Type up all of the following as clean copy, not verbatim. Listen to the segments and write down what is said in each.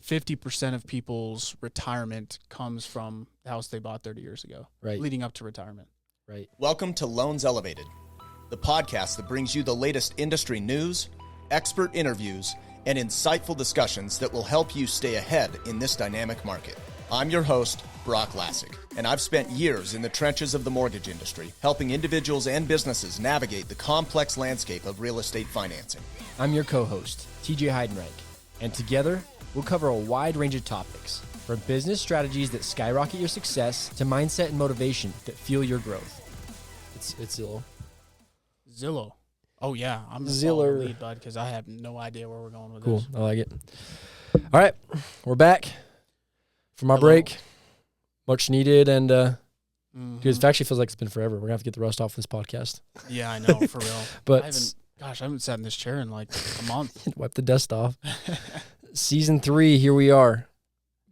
50% of people's retirement comes from the house they bought 30 years ago, Right. leading up to retirement. Right. Welcome to Loans Elevated, the podcast that brings you the latest industry news, expert interviews, and insightful discussions that will help you stay ahead in this dynamic market. I'm your host, Broch Lassig, and I've spent years in the trenches of the mortgage industry, helping individuals and businesses navigate the complex landscape of real estate financing. I'm your co-host, TJ Heidenreich, and together we'll cover a wide range of topics, from business strategies that skyrocket your success to mindset and motivation that fuel your growth. It's Zillow. Zillow. Oh, yeah. I'm the Zillow. lead, bud, because I have no idea where we're going with Cool. this. I like it. All right. We're back from our Hello. break. Much needed. And because it actually feels like it's been forever. We're going to have to get the rust off this podcast. Yeah, I know, for real. But I haven't sat in this chair in like a month. wipe the dust off. Season 3, here we are.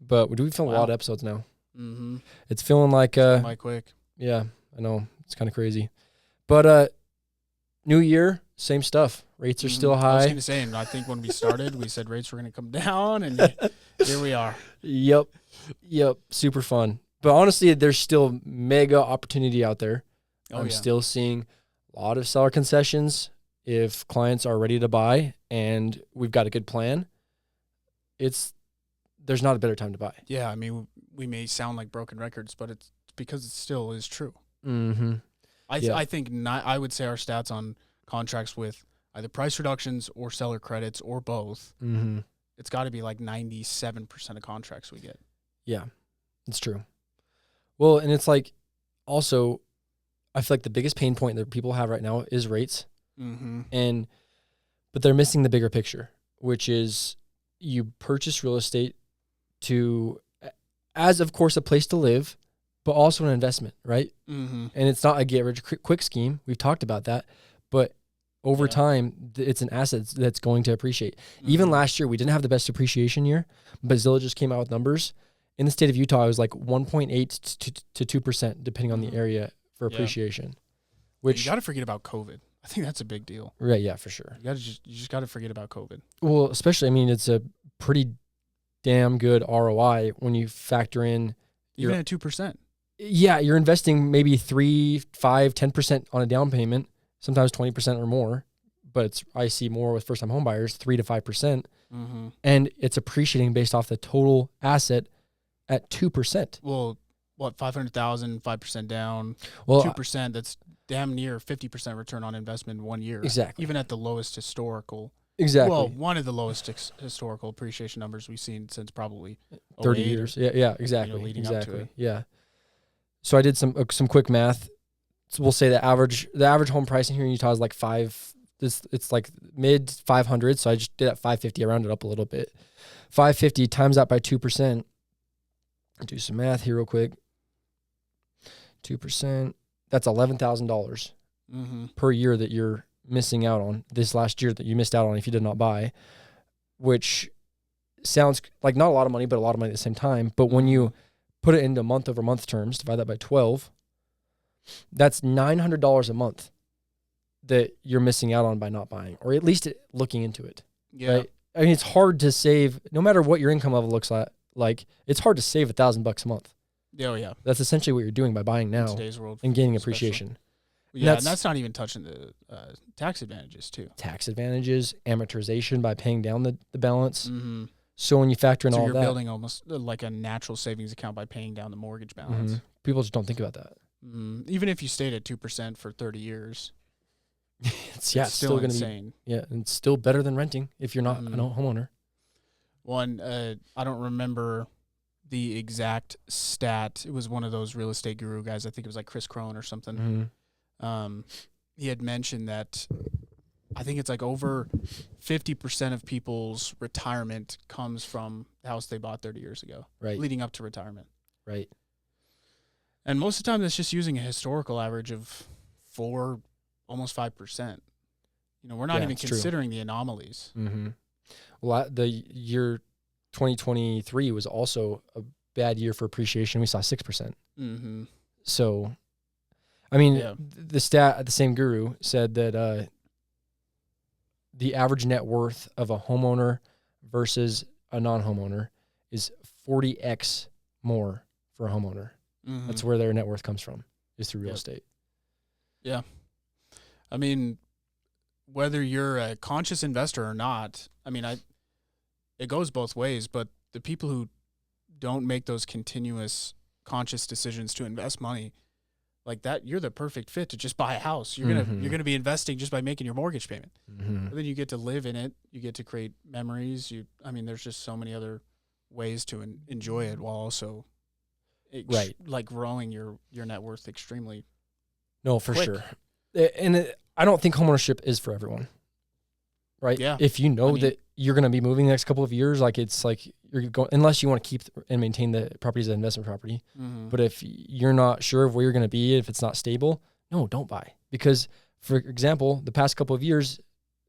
But we do film a lot of Wow. episodes now. Mm-hmm. It's feeling like Quite quick. yeah, I know. It's kind of crazy. But new year, same stuff. Rates are still I was high. going to say, and I think when we started, we said rates were going to come down, and here we are. Yep. Super fun. But honestly, there's still mega opportunity out there. Oh, I'm yeah. still seeing a lot of seller concessions. If clients are ready to buy and we've got a good plan, there's not a better time to buy. Yeah, I mean, we may sound like broken records, but it's because it still is true. Mm-hmm. I think I would say our stats on contracts with either price reductions or seller credits or both, Mm-hmm. it's got to be like 97% of contracts we get. Yeah, it's true. Well, and it's like also, I feel like the biggest pain point that people have right now is rates. Mm-hmm. But they're missing the bigger picture, which is you purchase real estate as of course a place to live, but also an investment, right? Mm-hmm. And it's not a get rich quick scheme. We've talked about that, but over Yeah. time, it's an asset that's going to appreciate. Even last year, we didn't have the best appreciation year, but Zillow just came out with numbers. In the state of Utah, it was like 1.8 to 2%, depending on the area for Yeah. appreciation. You Which, got to forget about COVID. I think that's a big deal. right, yeah, for sure. You just got to forget about COVID. Well, especially, I mean, it's a pretty damn good ROI when you factor in Even at 2%. yeah, you're investing maybe 3, 5, 10% on a down payment, sometimes 20% or more. But I see more with first-time home buyers, 3 to 5%, Mm-hmm. and it's appreciating based off the total asset at 2%. Well, what, 500,000, 5% down, Well, 2%, that's damn near 50% return on investment in 1 year. exactly, Even at the lowest historical. exactly. Well, one of the lowest historical appreciation numbers we've seen since probably 30 08 or- years. Yeah, exactly, leading up to exactly. it. Yeah. So I did some quick math. So we'll say the average home pricing here in Utah is like it's like mid 500. So I just did at 550. I rounded up a little bit. 550 times that by 2%. Do some math here real quick. 2%. That's $11,000 Mm-hmm. per year that you're missing out on this last year that you missed out on if you did not buy, which sounds like not a lot of money, but a lot of money at the same time. But when you put it into month over month terms, divide that by 12, that's $900 a month that you're missing out on by not buying, or at least looking into it. Yeah. Right? I mean, it's hard to save, no matter what your income level looks like it's hard to save $1,000 a month. Oh, yeah. That's essentially what you're doing by buying In now today's world. and gaining especially. appreciation. Yeah, That's- and that's not even touching the tax advantages, too. Tax advantages, amortization by paying down the balance. Mm-hmm. So when you factor in So all you're that, building almost like a natural savings account by paying down the mortgage balance. people just don't think about that. Even if you stayed at 2% for 30 years, It's it's still going to be insane. and it's still better than renting if you're not a homeowner. One, I don't remember the exact stat. It was one of those real estate guru guys. I think it was like Chris Crone or something. He had mentioned that I think it's like over 50% of people's retirement comes from the house they bought 30 years ago, Right, leading up to retirement. right. And most of the time, that's just using a historical average of 4, almost 5%. You know, we're not Yeah, even it's true. considering the anomalies. Mm-hmm. Well, the year 2023 was also a bad year for appreciation. We saw 6%. Mm-hmm. So, I mean, Yeah. the same guru said that the average net worth of a homeowner versus a non-homeowner is 40x more for a homeowner. Mm-hmm. That's where their net worth comes from, is through real estate. Yeah. I mean, whether you're a conscious investor or not, I mean, it goes both ways, but the people who don't make those continuous conscious decisions to invest money like that, you're the perfect fit to just buy a house. You're gonna be investing just by making your mortgage payment. Mm-hmm. But then you get to live in it. You get to create memories. There's just so many other ways to enjoy it while also like growing your net worth extremely. No, for quick. sure. And I don't think homeownership is for everyone, right? Yeah. If you know that you're going to be moving the next couple of years, like it's like you're going, unless you want to keep and maintain the property as an investment property. Mm-hmm. But if you're not sure of where you're going to be, if it's not stable, no, don't buy. Because, for example, the past couple of years,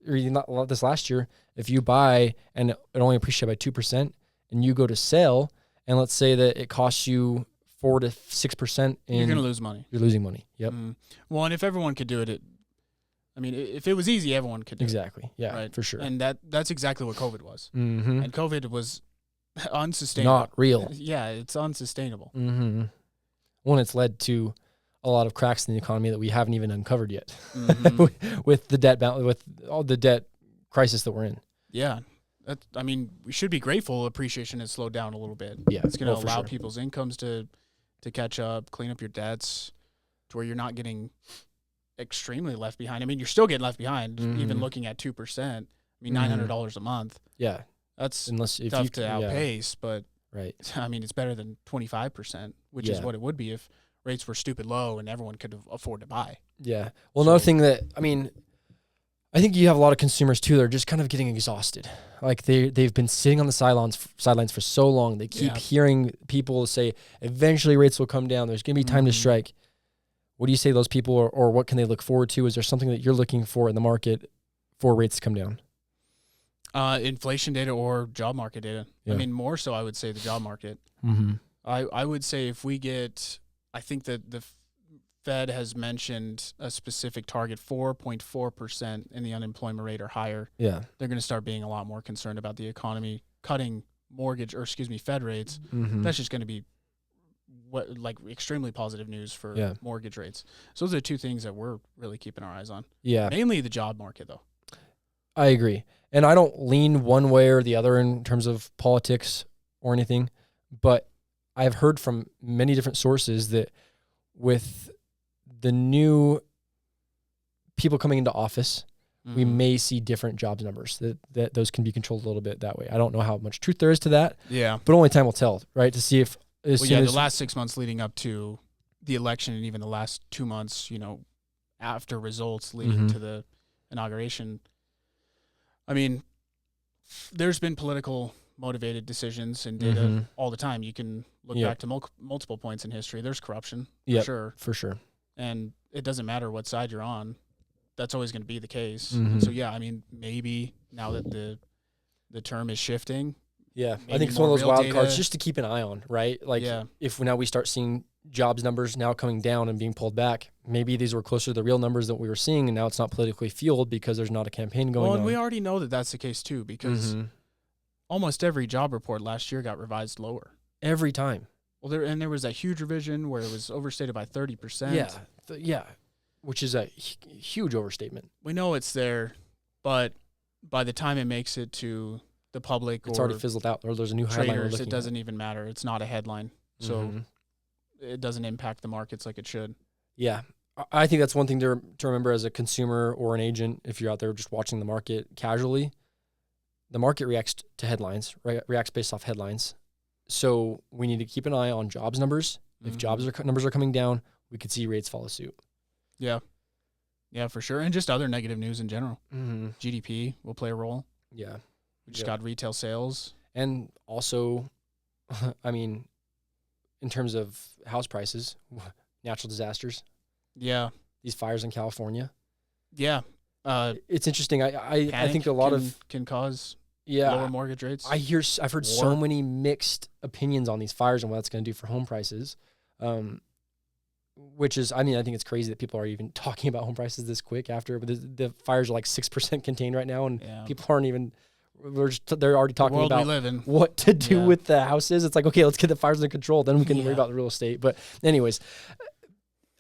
or not this last year, if you buy and it only appreciated by 2%, and you go to sell, and let's say that it costs you 4 to 6%, you're going to lose money. You're losing money. Yep. Mm-hmm. Well, and if everyone could do it, if it was easy, everyone could do exactly. it. Yeah, right? For sure. And that's exactly what COVID was. Mm-hmm. And COVID was unsustainable. Not real. Yeah, it's unsustainable. Mm-hmm. One, it's led to a lot of cracks in the economy that we haven't even uncovered yet, with the debt with all the debt crisis that we're in. Yeah. We should be grateful appreciation has slowed down a little bit. Yeah, it's going to allow people's incomes to catch up, clean up your debts to where you're not getting extremely left behind. I mean, you're still getting left behind, even looking at 2%. I mean, $900 a month. Yeah. That's tough to outpace, but right. I mean, it's better than 25%, which is what it would be if rates were stupid low and everyone could afford to buy. Yeah. Well, another thing that, I think you have a lot of consumers too that are just kind of getting exhausted. Like they've been sitting on the sidelines for so long. They keep hearing people say, eventually rates will come down. There's going to be time to strike. What do you say to those people, or what can they look forward to? Is there something that you're looking for in the market for rates to come down? Inflation data or job market data. Yeah. I mean, more so I would say the job market. Mm-hmm. I would say if we get, I think that the Fed has mentioned a specific target, 4.4% in the unemployment rate or higher. Yeah. They're going to start being a lot more concerned about the economy, cutting Fed rates. Mm-hmm. That's just going to be extremely positive news for mortgage rates. So those are the two things that we're really keeping our eyes on. Yeah. Mainly the job market, though. I agree. And I don't lean one way or the other in terms of politics or anything, but I've heard from many different sources that with the new people coming into office, we may see different jobs numbers, that those can be controlled a little bit that way. I don't know how much truth there is to that. Yeah. But only time will tell, right? To see if the last 6 months leading up to the election and even the last 2 months, after results leading to the inauguration, I mean, there's been political motivated decisions and data all the time. You can look back to multiple points in history. There's corruption, for sure. And it doesn't matter what side you're on. That's always going to be the case. So, maybe now that the term is shifting. Yeah, I think it's one of those wild cards just to keep an eye on, right? Like if now we start seeing jobs numbers now coming down and being pulled back, maybe these were closer to the real numbers that we were seeing, and now it's not politically fueled because there's not a campaign going on. Well, and we already know that that's the case too, because almost every job report last year got revised lower. Every time. Well, there was that huge revision where it was overstated by 30%. Yeah, which is a huge overstatement. We know it's there, but by the time it makes it to the public, it's already fizzled out, or there's a new headline. It doesn't even matter. It's not a headline, so it doesn't impact the markets like it should. Yeah, I think that's one thing to remember as a consumer or an agent. If you're out there just watching the market casually, the market reacts to headlines, reacts based off headlines. So we need to keep an eye on jobs numbers. If numbers are coming down, we could see rates follow suit. Yeah, for sure, and just other negative news in general. GDP will play a role. Yeah. We just got retail sales. And also, I mean, in terms of house prices, natural disasters. Yeah. These fires in California. Yeah. It's interesting. I think a lot can cause lower mortgage rates. I've heard so many mixed opinions on these fires and what that's going to do for home prices. Which is, I think it's crazy that people are even talking about home prices this quick after. But the fires are like 6% contained right now, and people aren't even they're already talking world we about live in. what to do with the houses. It's like, okay, let's get the fires under control. Then we can worry about the real estate. But anyways,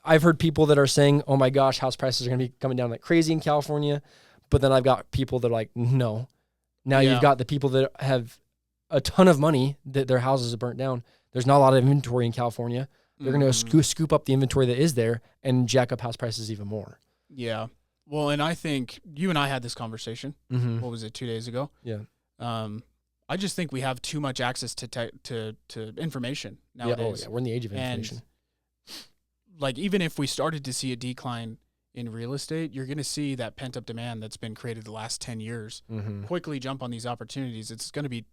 I've heard people that are saying, oh my gosh, house prices are going to be coming down like crazy in California. But then I've got people that are like, no. Now you've got the people that have a ton of money that their houses are burnt down. There's not a lot of inventory in California. They're going to scoop up the inventory that is there and jack up house prices even more. Yeah. Well, and I think you and I had this conversation. What was it, 2 days ago? Yeah. I just think we have too much access to information nowadays. We're in the age of information. And like, even if we started to see a decline in real estate, you're going to see that pent-up demand that's been created the last 10 years quickly jump on these opportunities. It's going to be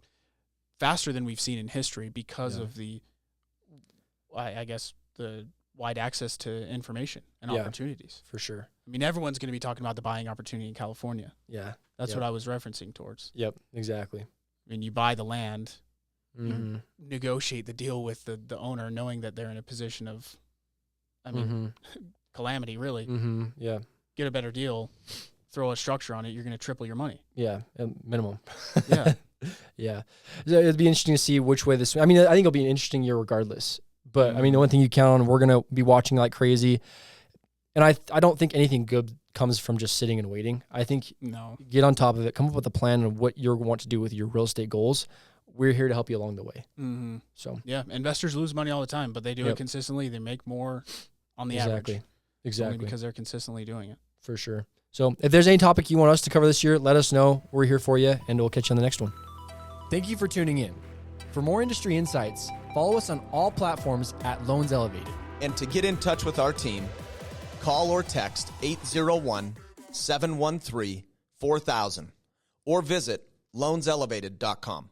faster than we've seen in history because of the, I guess, the wide access to information and opportunities. For sure. I mean, everyone's going to be talking about the buying opportunity in California. Yeah. That's what I was referencing towards. Yep, exactly. I mean, you buy the land, you negotiate the deal with the owner, knowing that they're in a position of, I mean, calamity, really. Yeah. Get a better deal, throw a structure on it, you're going to triple your money. Yeah, minimum. Yeah. Yeah. So it'd be interesting to see which way this, I mean, I think it'll be an interesting year regardless. But, I mean, the one thing you count on, we're going to be watching like crazy. And I don't think anything good comes from just sitting and waiting. I think get on top of it, come up with a plan of what you want to do with your real estate goals. We're here to help you along the way. So yeah, investors lose money all the time, but they do it consistently. They make more on the average. Exactly. Only because they're consistently doing it. For sure. So if there's any topic you want us to cover this year, let us know. We're here for you, and we'll catch you on the next one. Thank you for tuning in. For more industry insights, follow us on all platforms at Loans Elevated. And to get in touch with our team, call or text 801-713-4000 or visit loanselevated.com.